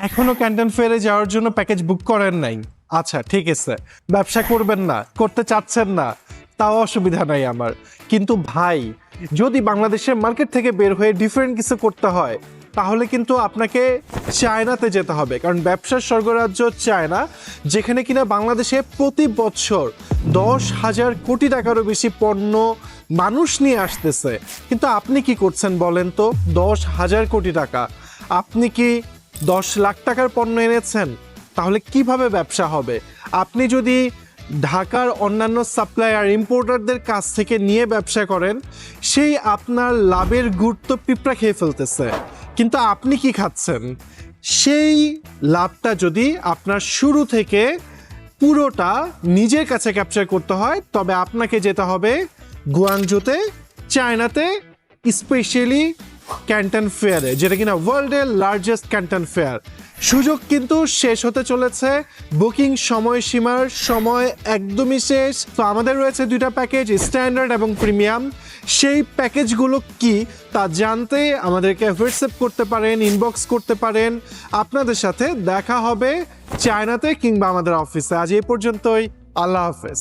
এখনো ক্যান্টন ফেয়ারে যাওয়ার জন্য প্যাকেজ বুক করেন নাই? আচ্ছা ঠিক আছে, ব্যবসা করবেন না, করতে চাচ্ছেন না, তাও অসুবিধা নাই আমার। কিন্তু ভাই, যদি বাংলাদেশের মার্কেট থেকে বের হয়ে ডিফারেন্ট কিছু করতে হয়, তাহলে কিন্তু আপনাকে চায়নাতে যেতে হবে, কারণ ব্যবসার স্বর্গরাজ্য চায়না, যেখানে কিনা বাংলাদেশে প্রতি বছর 10,000 কোটি টাকারও বেশি পণ্য মানুষ নিয়ে আসতেছে। কিন্তু আপনি কি করছেন বলেন তো? 10,000 কোটি টাকা, আপনি কি 10 লাখ টাকার পণ্য এনেছেন? তাহলে কিভাবে ব্যবসা হবে? আপনি যদি ঢাকার অন্যান্য সাপ্লায়ার ইম্পোর্টারদের কাছ থেকে নিয়ে ব্যবসা করেন, সেই আপনার লাভের গুরুত্ব পিঁপড়া খেয়ে ফেলতেছে। কিন্তু আপনি কি খাচ্ছেন? সেই লাভটা যদি আপনার শুরু থেকে পুরোটা নিজের কাছে ক্যাপচার করতে হয়, তবে আপনাকে যেতে হবে গুয়াংজুতে, চায়নাতে, স্পেশালি ক্যান্টন ফেয়ারে, যেটা কিনা ওয়ার্ল্ডের লার্জেস্ট ক্যান্টন ফেয়ার। সুযোগ কিন্তু শেষ হতে চলেছে, বুকিং সময়সীমার সময় একদমই শেষ। তো আমাদের রয়েছে দুইটা প্যাকেজ, স্ট্যান্ডার্ড এবং প্রিমিয়াম। সেই প্যাকেজগুলো কি তা জানতে আমাদেরকে হোয়াটসঅ্যাপ করতে পারেন, ইনবক্স করতে পারেন। আপনাদের সাথে দেখা হবে চায়নাতে কিংবা আমাদের অফিসে। আজ এই পর্যন্তই, আল্লাহ হাফেজ।